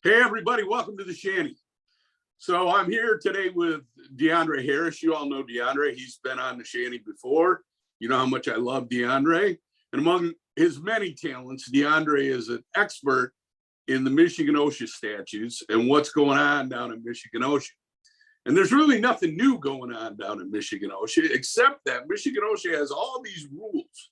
Hey, everybody, welcome to the Shanty. So I'm here today with DeAndre Harris. You all know DeAndre. He's been on the Shanty before. You know how much I love DeAndre. And among his many talents, DeAndre is an expert in the Michigan OSHA statutes and what's going on down in Michigan OSHA. And there's really nothing new going on down in Michigan OSHA, except that Michigan OSHA has all these rules.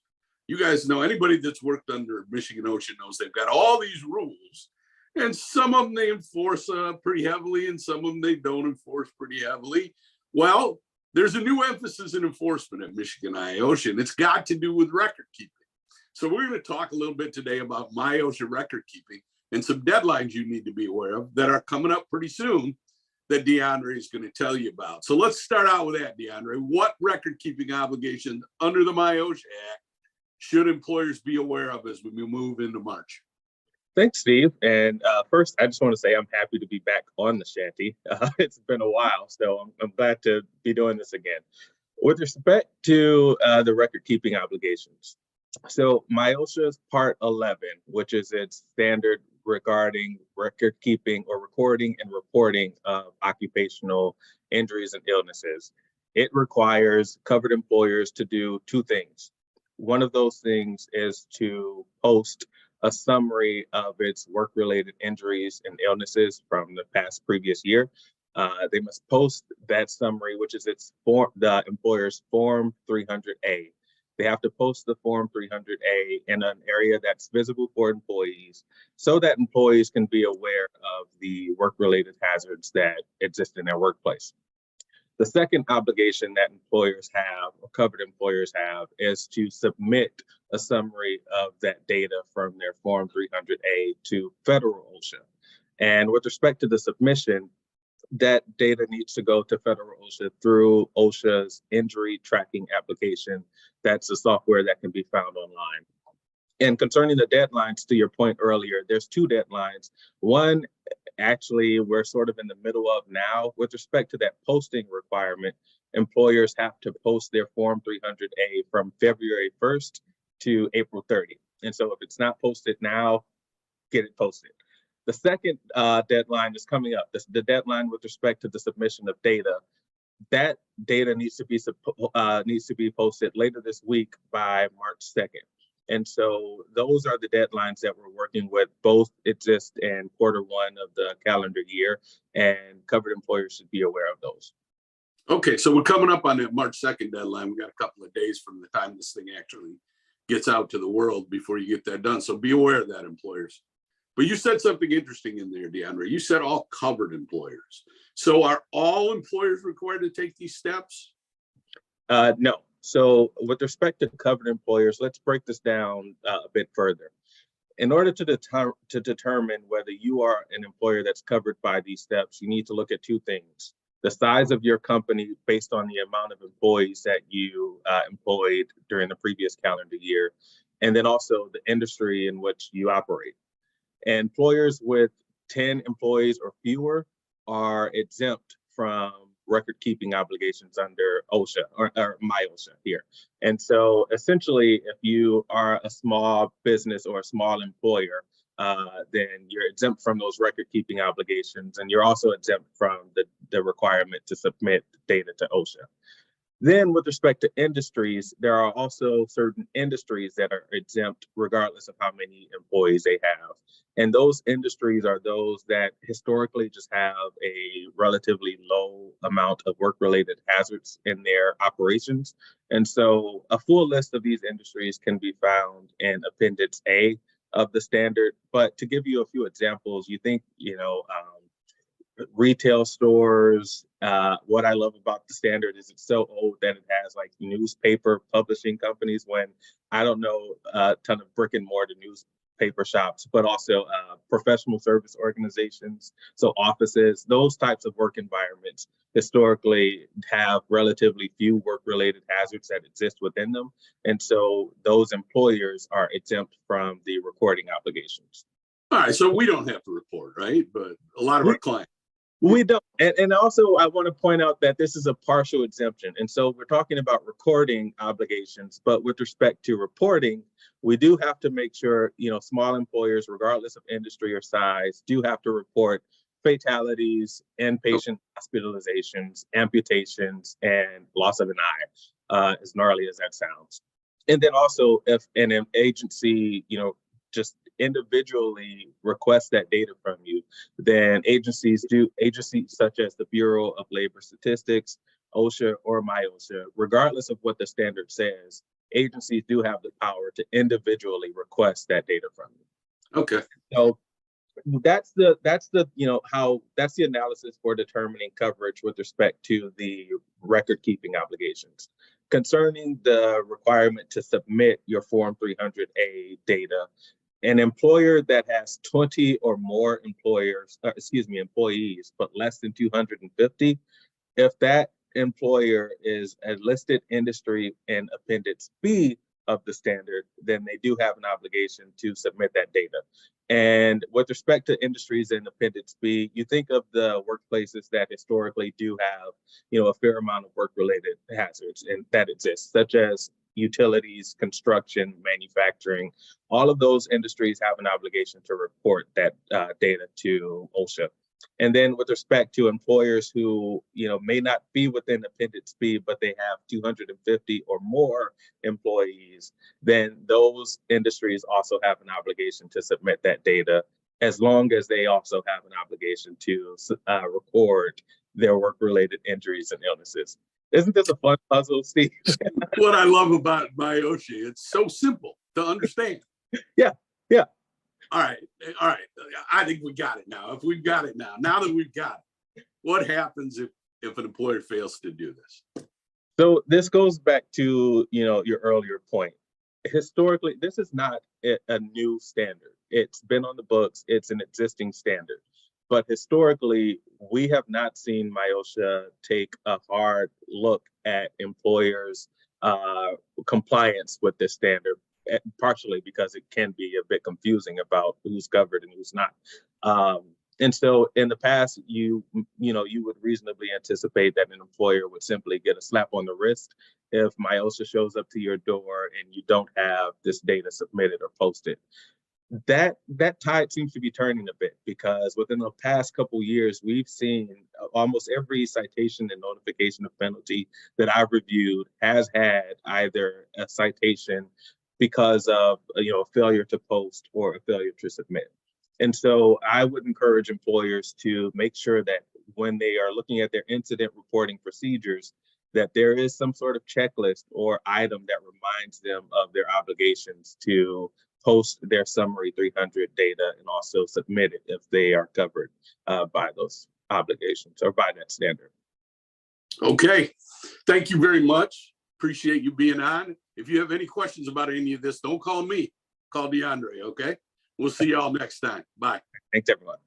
You guys know, anybody that's worked under Michigan OSHA knows they've got all these rules. And some of them they enforce pretty heavily, and some of them they don't enforce pretty heavily. Well, there's a new emphasis in enforcement at Michigan MIOSHA, and it's got to do with record keeping. So we're going to talk a little bit today about MIOSHA record keeping and some deadlines you need to be aware of that are coming up pretty soon that DeAndre is going to tell you about. So let's start out with that, DeAndre. What record keeping obligations under the MIOSHA Act should employers be aware of as we move into March? Thanks, Steve. And first, I just want to say I'm happy to be back on the Shanty. It's been a while, so I'm glad to be doing this again. With respect to the record-keeping obligations, so MIOSHA's Part 11, which is its standard regarding record-keeping or recording and reporting of occupational injuries and illnesses, it requires covered employers to do two things. One of those things is to post a summary of its work-related injuries and illnesses from the previous year. They must post that summary, which is the employer's Form 300A. They have to post the Form 300A in an area that's visible for employees so that employees can be aware of the work-related hazards that exist in their workplace. The second obligation that employers have, or covered employers have, is to submit a summary of that data from their Form 300A to federal OSHA. And with respect to the submission, that data needs to go to federal OSHA through OSHA's injury tracking application. That's a software that can be found online. And concerning the deadlines, to your point earlier, there's two deadlines. One, actually, we're sort of in the middle of now. With respect to that posting requirement, employers have to post their Form 300A from February 1st to April 30th. And so if it's not posted now, get it posted. The second deadline is coming up. The deadline with respect to the submission of data, that data needs to be posted later this week by March 2nd. And so those are the deadlines that we're working with. Both exist in quarter one of the calendar year, and covered employers should be aware of those. Okay, so we're coming up on that March 2nd deadline. We got a couple of days from the time this thing actually gets out to the world before you get that done. So be aware of that, employers. But you said something interesting in there, DeAndre. You said all covered employers. So are all employers required to take these steps? No. So with respect to covered employers, let's break this down a bit further. In order to determine whether you are an employer that's covered by these steps, you need to look at two things: the size of your company based on the amount of employees that you employed during the previous calendar year, and then also the industry in which you operate. And employers with 10 employees or fewer are exempt from record-keeping obligations under OSHA or MIOSHA here. And so essentially, if you are a small business or a small employer, then you're exempt from those record-keeping obligations, and you're also exempt from the requirement to submit data to OSHA. Then with respect to industries, there are also certain industries that are exempt regardless of how many employees they have. And those industries are those that historically just have a relatively low amount of work-related hazards in their operations. And so a full list of these industries can be found in Appendix A of the standard. But to give you a few examples, you think, retail stores. What I love about the standard is it's so old that it has like newspaper publishing companies, when I don't know a ton of brick and mortar newspaper shops, but also professional service organizations. So offices, those types of work environments historically have relatively few work-related hazards that exist within them. And so those employers are exempt from the reporting obligations. All right, so we don't have to report, right? But a lot of our clients. We don't. And also, I want to point out that this is a partial exemption. And so we're talking about recording obligations, but with respect to reporting, we do have to make sure, small employers, regardless of industry or size, do have to report fatalities, inpatient hospitalizations, amputations, and loss of an eye, as gnarly as that sounds. And then also, if an agency, just individually request that data from you, then agencies such as the Bureau of Labor Statistics, OSHA, or MIOSHA, regardless of what the standard says, agencies do have the power to individually request that data from you. Okay. So that's the analysis for determining coverage with respect to the record keeping obligations. Concerning the requirement to submit your Form 300A data, an employer that has 20 or more employees, but less than 250, if that employer is a listed industry in Appendix B of the standard, then they do have an obligation to submit that data. And with respect to industries in Appendix B, you think of the workplaces that historically do have, a fair amount of work-related hazards and that exist, such as utilities, construction, manufacturing. All of those industries have an obligation to report that data to OSHA. And then with respect to employers who, may not be within Appendix B, but they have 250 or more employees, then those industries also have an obligation to submit that data, as long as they also have an obligation to record their work-related injuries and illnesses. Isn't this a fun puzzle, Steve? What I love about MIOSHA, it's so simple to understand. Yeah. All right. I think we got it now. If we've got it now that we've got it, what happens if an employer fails to do this? So this goes back to, your earlier point. Historically, this is not a new standard. It's been on the books. It's an existing standard. But historically, we have not seen MIOSHA take a hard look at employers' compliance with this standard, partially because it can be a bit confusing about who's covered and who's not. And so in the past, you would reasonably anticipate that an employer would simply get a slap on the wrist if MIOSHA shows up to your door and you don't have this data submitted or posted. That tide seems to be turning a bit, because within the past couple of years, we've seen almost every citation and notification of penalty that I've reviewed has had either a citation because of a failure to post or a failure to submit. And so I would encourage employers to make sure that when they are looking at their incident reporting procedures, that there is some sort of checklist or item that reminds them of their obligations to post their summary 300 data and also submit it if they are covered by those obligations or by that standard. Okay. Thank you very much. Appreciate you being on. If you have any questions about any of this, don't call me. Call DeAndre, okay? We'll see y'all next time. Bye. Thanks, everyone.